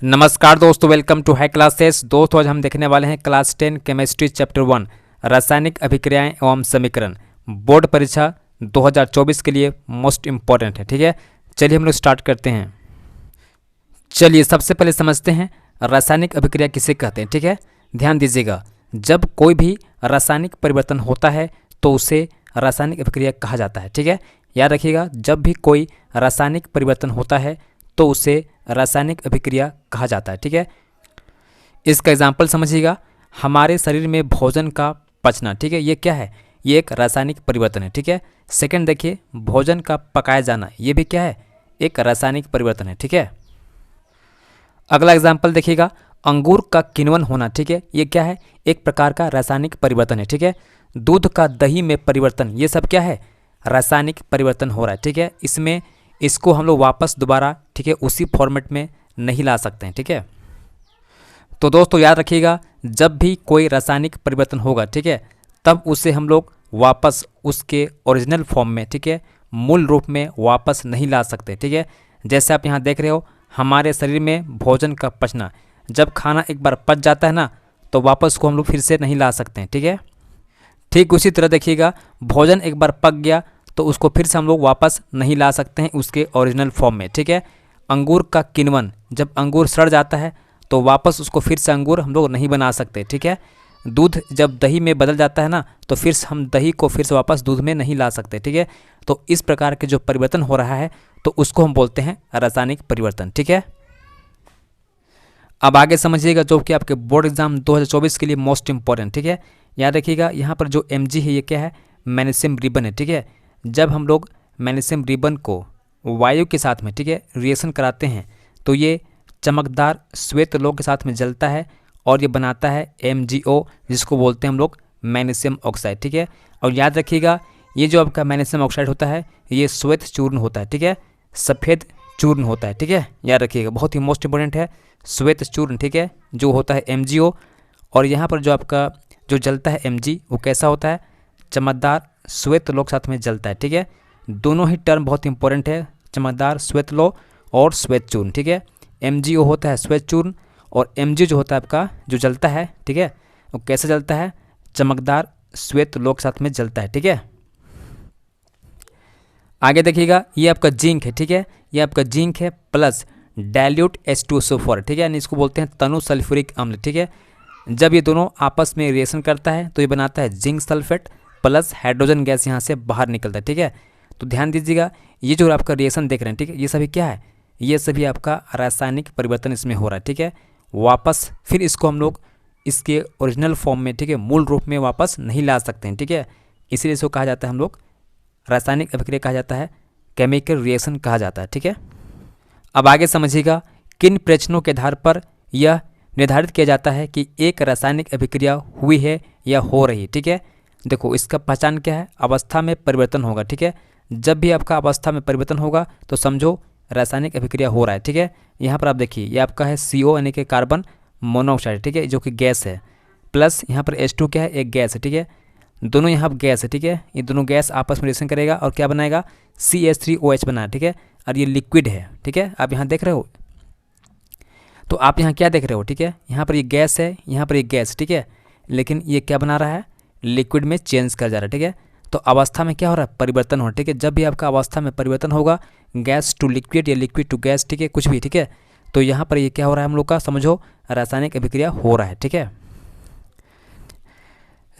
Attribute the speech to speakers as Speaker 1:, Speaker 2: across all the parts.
Speaker 1: नमस्कार दोस्तों, welcome to high classes. दोस्तों आज हम देखने वाले हैं क्लास 10 केमिस्ट्री चैप्टर 1 रासायनिक अभिक्रियाएं एवं समीकरण। बोर्ड परीक्षा 2024 के लिए मोस्ट इम्पॉर्टेंट है। ठीक है, चलिए हम लोग स्टार्ट करते हैं। चलिए सबसे पहले समझते हैं रासायनिक अभिक्रिया किसे कहते हैं। ठीक है, ध्यान दीजिएगा, जब कोई भी रासायनिक परिवर्तन होता है तो उसे रासायनिक अभिक्रिया कहा जाता है। ठीक है, याद रखिएगा, जब भी कोई रासायनिक परिवर्तन होता है तो उसे रासायनिक अभिक्रिया कहा जाता है। ठीक है, इसका एग्जाम्पल समझिएगा, हमारे शरीर में भोजन का पचना। ठीक है, ये क्या है? ये एक रासायनिक परिवर्तन है। ठीक है, सेकंड देखिए, भोजन का पकाया जाना, ये भी क्या है? एक रासायनिक परिवर्तन है। ठीक है, अगला एग्जाम्पल देखिएगा, अंगूर का किण्वन होना। ठीक है, ये क्या है? एक प्रकार का रासायनिक परिवर्तन है। ठीक है, दूध का दही में परिवर्तन, ये सब क्या है? रासायनिक परिवर्तन हो रहा है। ठीक है, इसमें इसको हम लोग वापस दोबारा, ठीक है, उसी फॉर्मेट में नहीं ला सकते हैं। ठीक है, तो दोस्तों याद रखिएगा, जब भी कोई रासायनिक परिवर्तन होगा, ठीक है, तब उसे हम लोग वापस उसके ओरिजिनल फॉर्म में, ठीक है, मूल रूप में वापस नहीं ला सकते। ठीक है, जैसे आप यहाँ देख रहे हो, हमारे शरीर में भोजन का पचना, जब खाना एक बार पच जाता है ना, तो वापस को हम लोग फिर से नहीं ला सकते हैं। ठीक है, ठीक उसी तरह देखिएगा, भोजन एक बार पक गया तो उसको फिर से हम लोग वापस नहीं ला सकते हैं उसके ओरिजिनल फॉर्म में। ठीक है, अंगूर का किण्वन, जब अंगूर सड़ जाता है तो वापस उसको फिर से अंगूर हम लोग नहीं बना सकते। ठीक है, दूध जब दही में बदल जाता है ना, तो फिर हम दही को फिर से वापस दूध में नहीं ला सकते। ठीक है, तो इस प्रकार के जो परिवर्तन हो रहा है तो उसको हम बोलते हैं रासायनिक परिवर्तन। ठीक है, अब आगे समझिएगा, जो कि आपके बोर्ड एग्जाम 2024 के लिए मोस्ट इंपॉर्टेंट। ठीक है, याद रखिएगा, यहाँ पर जो Mg है ये क्या है? मैग्नीशियम रिबन है। ठीक है, जब हम लोग मैग्नीशियम रिबन को वायु के साथ में, ठीक है, रिएक्शन कराते हैं तो ये चमकदार श्वेत लोह के साथ में जलता है और ये बनाता है MgO, जिसको बोलते हैं हम लोग मैग्नीशियम ऑक्साइड। ठीक है, और याद रखिएगा, ये जो आपका मैग्नीशियम ऑक्साइड होता है ये श्वेत चूर्ण होता है। ठीक है, सफ़ेद चूर्ण होता है। ठीक है, याद रखिएगा, बहुत ही मोस्ट इंपॉर्टेंट है श्वेत चूर्ण। ठीक है, जो होता है MgO, और यहाँ पर जो आपका जो जलता है Mg, वो कैसा होता है? चमकदार श्वेत लोह के साथ में जलता है। ठीक है, दोनों ही टर्म बहुत इंपॉर्टेंट है, चमकदार श्वेत लोह और श्वेत चूर्ण। ठीक है, MgO होता है श्वेत चूर्ण, और Mg जो होता है आपका जो जलता है, ठीक है, वो कैसे जलता है? चमकदार श्वेत लोह के साथ में जलता है। ठीक है, आगे देखिएगा, ये आपका जिंक है। ठीक है, ये आपका जिंक है प्लस डाइल्यूट H2SO4। ठीक है, यानी इसको बोलते हैं तनु सल्फ्यूरिक अम्ल। ठीक है, जब ये दोनों आपस में रिएक्शन करता है तो ये बनाता है zinc sulphate plus hydrogen gas यहाँ से बाहर निकलता है। ठीक है, तो ध्यान दीजिएगा, ये जो आपका रिएक्शन देख रहे हैं, ठीक है, ये सभी क्या है? ये सभी आपका रासायनिक परिवर्तन इसमें हो रहा है। ठीक है, वापस फिर इसको हम लोग इसके ओरिजिनल फॉर्म में, ठीक है, मूल रूप में वापस नहीं ला सकते हैं। ठीक है, इसीलिए इसको कहा जाता है हम लोग रासायनिक अभिक्रिया कहा जाता है, केमिकल रिएक्शन कहा जाता है। ठीक है, अब आगे समझिएगा, किन प्रश्नों के आधार पर यह निर्धारित किया जाता है कि एक रासायनिक अभिक्रिया हुई है या हो रही है। ठीक है, देखो इसका पहचान क्या है? अवस्था में परिवर्तन होगा। ठीक है, जब भी आपका अवस्था में परिवर्तन होगा तो समझो रासायनिक अभिक्रिया हो रहा है। ठीक है, यहाँ पर आप देखिए, ये आपका है CO यानी कि कार्बन मोनोऑक्साइड। ठीक है, जो कि गैस है, प्लस यहाँ पर H2 क्या है? एक गैस है। ठीक है, दोनों यहाँ गैस है। ठीक है, ये दोनों गैस आपस में रिएक्शन करेगा और क्या बनाएगा? CH3OH बनाया। ठीक है, और ये लिक्विड है। ठीक है, आप यहाँ देख रहे हो, तो आप यहाँ क्या देख रहे हो? ठीक है, यहाँ पर ये गैस है, यहाँ पर ये गैस। ठीक है, लेकिन ये क्या बना रहा है? लिक्विड में चेंज कर जा रहा है। ठीक है, तो अवस्था में क्या हो रहा है? परिवर्तन हो रहा है। ठीक है, जब भी आपका अवस्था में परिवर्तन होगा, गैस टू लिक्विड या लिक्विड टू गैस, ठीक है, कुछ भी, ठीक है, तो यहाँ पर ये क्या हो रहा है हम लोग का? समझो रासायनिक अभिक्रिया हो रहा है। ठीक है,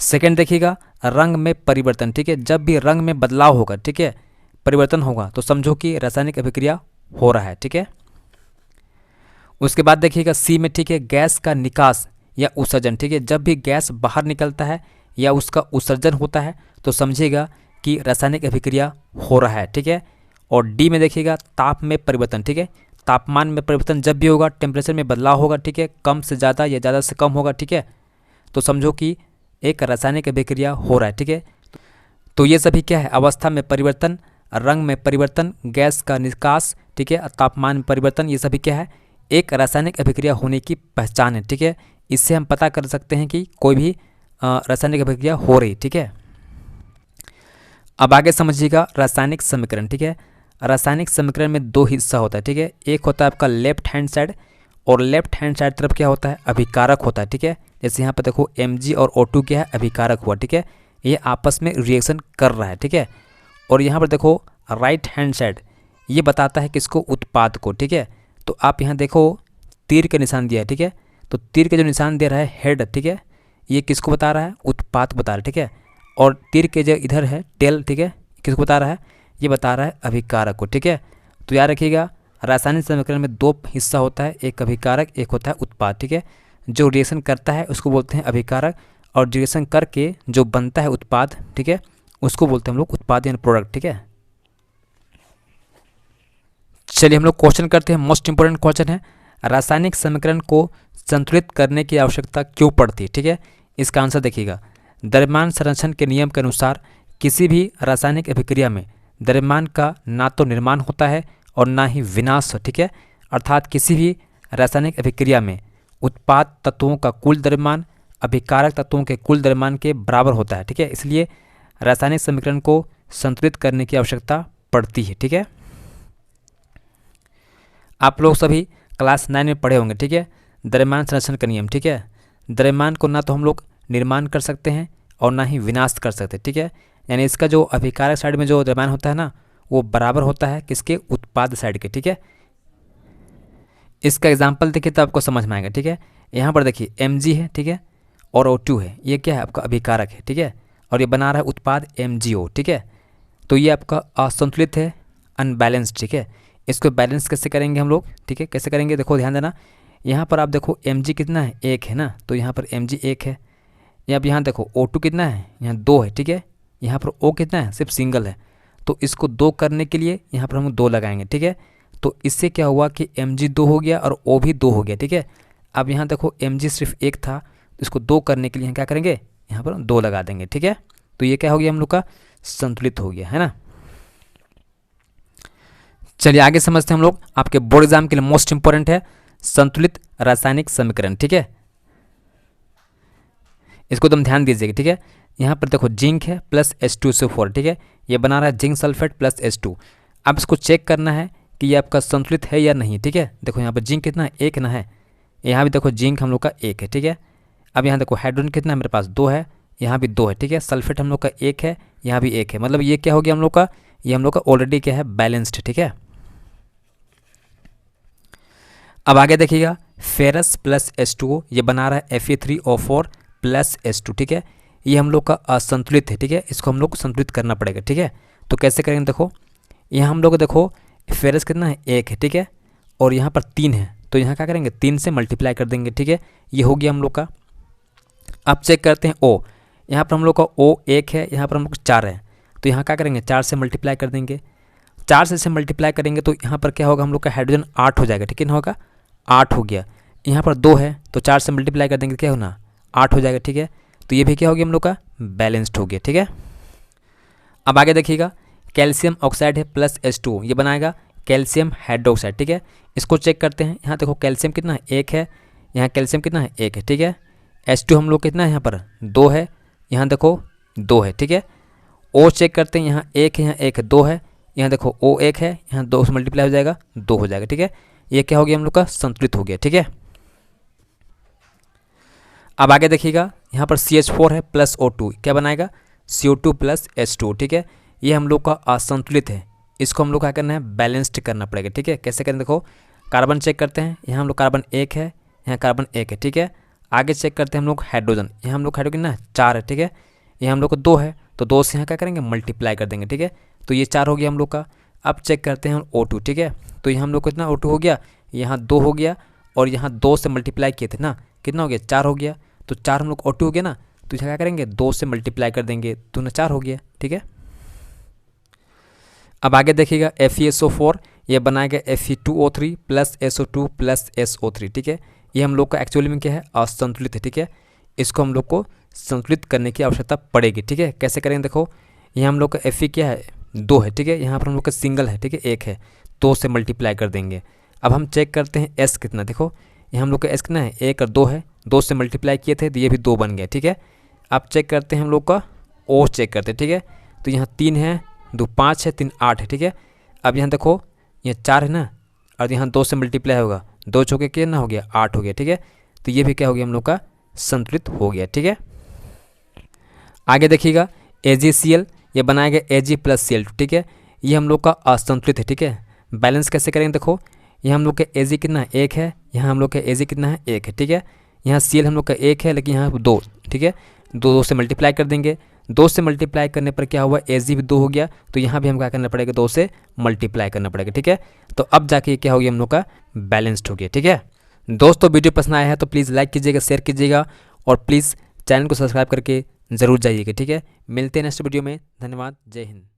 Speaker 1: सेकेंड देखिएगा, रंग में परिवर्तन। ठीक है, जब भी रंग में बदलाव होगा, ठीक है, परिवर्तन होगा, तो समझो कि रासायनिक अभिक्रिया हो रहा है। ठीक है, उसके बाद देखिएगा C में, ठीक है, गैस का निकास या उत्सर्जन। ठीक है, जब भी गैस बाहर निकलता है या उसका उत्सर्जन होता है तो समझिएगा कि रासायनिक अभिक्रिया हो रहा है। ठीक है, और D में देखिएगा, ताप में परिवर्तन। ठीक है, तापमान में परिवर्तन जब भी होगा, टेम्परेचर में बदलाव होगा, ठीक है, कम से ज़्यादा या ज़्यादा से कम होगा, ठीक है, तो समझो कि एक रासायनिक अभिक्रिया हो रहा है। ठीक है, तो ये सभी क्या है? अवस्था में परिवर्तन, रंग में परिवर्तन, गैस का निकास, ठीक है, तापमान में परिवर्तन, ये सभी क्या है? एक रासायनिक अभिक्रिया होने की पहचान है। ठीक है, इससे हम पता कर सकते हैं कि कोई भी रासायनिक अभिक्रिया हो रही। ठीक है, अब आगे समझिएगा, रासायनिक समीकरण। ठीक है, रासायनिक समीकरण में दो हिस्सा होता है। ठीक है, एक होता है आपका लेफ्ट हैंड साइड और लेफ्ट हैंड साइड तरफ क्या होता है, अभिकारक होता है। ठीक है, जैसे यहाँ पर देखो Mg और O2 क्या है, अभिकारक हुआ। ठीक है, ये आपस में रिएक्शन कर रहा है। ठीक है, और यहाँ पर देखो राइट हैंड साइड ये बताता है किसको, उत्पाद को। ठीक है, तो आप यहाँ देखो तीर का निशान दिया है। ठीक है, तो तीर का जो निशान दे रहा है हेड, ठीक है, ये किसको बता रहा है, उत्पाद बता रहा है। ठीक है, और तीर के जो इधर है टेल, ठीक है, किसको बता रहा है, ये बता रहा है अभिकारक को। ठीक है, तो याद रखिएगा रासायनिक समीकरण में दो हिस्सा होता है, एक अभिकारक एक होता है उत्पाद। ठीक है, जो रिएक्शन करता है उसको बोलते हैं अभिकारक, और रिएक्शन करके जो बनता है उत्पाद, ठीक है, उसको बोलते हैं हम लोग उत्पाद यानी प्रोडक्ट। ठीक है, चलिए हम लोग क्वेश्चन करते हैं। मोस्ट इंपोर्टेंट क्वेश्चन है, रासायनिक समीकरण को संतुलित करने की आवश्यकता क्यों पड़ती है। ठीक है, इसका आंसर देखिएगा, द्रव्यमान संरक्षण के नियम के अनुसार किसी भी रासायनिक अभिक्रिया में द्रव्यमान का ना तो निर्माण होता है और ना ही विनाश। ठीक है, अर्थात किसी भी रासायनिक अभिक्रिया में उत्पाद तत्वों का कुल द्रव्यमान अभिकारक तत्वों के कुल द्रव्यमान के बराबर होता है। ठीक है, इसलिए रासायनिक समीकरण को संतुलित करने की आवश्यकता पड़ती है। ठीक है, आप लोग सभी क्लास 9 में पढ़े होंगे। ठीक है, द्रव्यमान संरक्षण का नियम। ठीक है, द्रव्यमान को ना तो हम लोग निर्माण कर सकते हैं और ना ही विनाश कर सकते। ठीक है, यानी इसका जो अभिकारक साइड में जो द्रव्यमान होता है ना, वो बराबर होता है किसके, उत्पाद साइड के। ठीक है, इसका एग्जाम्पल देखिए तो आपको समझ में आएगा। ठीक है, यहाँ पर देखिए Mg है, ठीक है, और O2 है, ये क्या है आपका अभिकारक है। ठीक है, और ये बना रहा है उत्पाद MgO। ठीक है, तो ये आपका असंतुलित है, अनबैलेंस्ड। ठीक है, इसको बैलेंस कैसे करेंगे हम लोग। ठीक है, कैसे करेंगे, देखो ध्यान देना, यहाँ पर आप देखो Mg कितना है, 1 है ना, तो यहाँ पर Mg 1 है। अब यहाँ देखो O2 कितना है, यहाँ 2 है। ठीक है, यहाँ पर O कितना है, सिर्फ सिंगल है, तो इसको 2 करने के लिए यहाँ पर हम 2 लगाएंगे। ठीक है, तो इससे क्या हुआ कि Mg 2 हो गया और O भी 2 हो गया। ठीक है, अब यहाँ देखो Mg सिर्फ 1 था, तो इसको 2 करने के लिए क्या करेंगे, यहाँ पर 2 लगा देंगे। ठीक है, तो ये क्या हो गया हम लोग का, संतुलित हो गया है ना। चलिए आगे समझते हैं हम लोग, आपके बोर्ड एग्जाम के लिए मोस्ट इंपोर्टेंट है संतुलित रासायनिक समीकरण। ठीक है, इसको तुम ध्यान दीजिएगा। ठीक है, यहाँ पर देखो जिंक है प्लस H2SO4। ठीक है, ये बना रहा है जिंक सल्फेट प्लस H2। अब इसको चेक करना है कि ये आपका संतुलित है या नहीं। ठीक है, देखो यहाँ पर जिंक कितना है, 1 ना है, यहाँ भी देखो जिंक हम लोग का 1 है। ठीक है, अब यहाँ देखो हाइड्रोजन कितना है, मेरे पास 2 है, यहाँ भी 2 है। ठीक है, सल्फेट हम लोग का 1 है, यहाँ भी 1 है, मतलब ये क्या हो गया हम लोग का, ये हम लोग का ऑलरेडी क्या है, बैलेंस्ड। ठीक है, अब आगे देखिएगा, फेरस प्लस H2O ये बना रहा है Fe3O4 प्लस H2। ठीक है, ये हम लोग का असंतुलित है। ठीक है, इसको हम लोग को संतुलित करना पड़ेगा। ठीक है, तो कैसे करेंगे, देखो यहाँ हम लोग देखो फेरस कितना है, 1 है। ठीक है, और यहाँ पर 3 है, तो यहाँ क्या करेंगे, 3 से मल्टीप्लाई कर देंगे। ठीक है, ये हो गया हम लोग का। अब चेक करते हैं O, यहाँ पर हम लोग का O 1 है, यहाँ पर हम लोग 4 है, तो यहाँ क्या करेंगे, 4 से मल्टीप्लाई कर देंगे। 4 से मल्टीप्लाई करेंगे तो यहाँ पर क्या होगा, हम लोग का हाइड्रोजन 8 हो जाएगा। ठीक है ना, होगा 8 हो गया। यहाँ पर 2 है, तो 4 से मल्टीप्लाई कर देंगे, क्या होना, 8 हो जाएगा। ठीक है, तो ये भी क्या हो गया हम लोग का, बैलेंस्ड हो गया। ठीक है, अब आगे देखिएगा, कैल्शियम ऑक्साइड है प्लस H2O ये बनाएगा कैल्शियम हाइड्रोक्साइड। ठीक है, इसको चेक करते हैं, यहाँ देखो कैल्शियम कितना है, 1 है, यहाँ कैल्शियम कितना है, 1 है। ठीक है, H2 हम लोग कितना है, यहाँ पर 2 है, यहाँ देखो 2 है। ठीक है, O चेक करते हैं, यहाँ 1 है, यहाँ 1 है, 2 है, यहाँ देखो O 1 है, यहाँ 2 से मल्टीप्लाई हो जाएगा, 2 हो जाएगा। ठीक है, ये क्या हो गया हम लोग का, संतुलित हो गया। ठीक है, अब आगे देखिएगा, यहाँ पर CH4 है प्लस O2 क्या बनाएगा, CO2 प्लस H2। ठीक है, ये हम लोग का असंतुलित है, इसको हम लोग क्या करना है, बैलेंस्ड करना पड़ेगा। ठीक है, कैसे करें, देखो कार्बन चेक करते हैं, यहाँ हम लोग कार्बन 1 है, यहाँ कार्बन 1 है। ठीक है, आगे चेक करते हैं हम लोग हाइड्रोजन, यहाँ हम लोग हाइड्रोजन ना 4 है। ठीक है, यहाँ हम लोग को 2 है, तो 2 से यहाँ क्या करेंगे, मल्टीप्लाई कर देंगे। ठीक है, तो ये 4 हो गया हम लोग का। अब चेक करते हैं हम O2। ठीक है, तो यहाँ हम लोग को इतना O2 हो गया, यहाँ 2 हो गया, और यहाँ 2 से मल्टीप्लाई किए थे ना, कितना हो गया, 4 हो गया, तो 4 हम लोग O2 हो गया ना, तो यहाँ क्या करेंगे, 2 से मल्टीप्लाई कर देंगे, तो ना 4 हो गया। ठीक है, अब आगे देखिएगा, FeSO4 ये बनाएगा Fe2O3 plus SO2 plus SO3। ठीक है, ये हम लोग का एक्चुअली में क्या है, असंतुलित है। ठीक है, इसको हम लोग को संतुलित करने की आवश्यकता पड़ेगी। ठीक है, कैसे करेंगे, देखो यहाँ हम लोग का Fe क्या है, 2 है। ठीक है, यहाँ पर हम लोग का सिंगल है। ठीक है, 1 है, 2 से मल्टीप्लाई कर देंगे। अब हम चेक करते हैं S कितना, देखो यहाँ हम लोग का S कितना है, 1 और 2 है, 2 से मल्टीप्लाई किए थे तो ये भी 2 बन गया। ठीक है, अब चेक करते हैं हम लोग का O चेक करते हैं। ठीक है, तो यहाँ 3 है, 2 5 है, 3 8 है। ठीक है, अब यहाँ देखो ये 4 है ना, और यहाँ 2 से मल्टीप्लाई होगा, 2 चौके कितना हो गया 8 हो गया, ठीक है। तो ये भी क्या हो गया हम लोग का संतुलित हो गया, ठीक है। आगे देखिएगा AgCl, ये बनाया गया Ag + Cl2, ठीक है। ये हम लोग का असंतुलित है, ठीक है। बैलेंस कैसे करेंगे, देखो यहाँ हम लोग का Ag कितना है 1 है, यहाँ हम लोग का Ag कितना है 1 है, ठीक है। यहाँ Cl हम लोग का 1 है लेकिन यहाँ 2, ठीक है। 2 से मल्टीप्लाई कर देंगे, 2 से मल्टीप्लाई करने पर क्या हुआ Ag भी 2 हो गया, तो यहाँ भी हम क्या करना पड़ेगा 2 से मल्टीप्लाई करना पड़ेगा, ठीक है। तो अब जाके क्या हो गया हम लोग का बैलेंस्ड हो गया, ठीक है। दोस्तों वीडियो पसंद आया है तो प्लीज़ लाइक कीजिएगा, शेयर कीजिएगा और प्लीज़ चैनल को सब्सक्राइब करके ज़रूर जाइएगा, ठीक है। मिलते हैं नेक्स्ट वीडियो में। धन्यवाद, जय हिंद।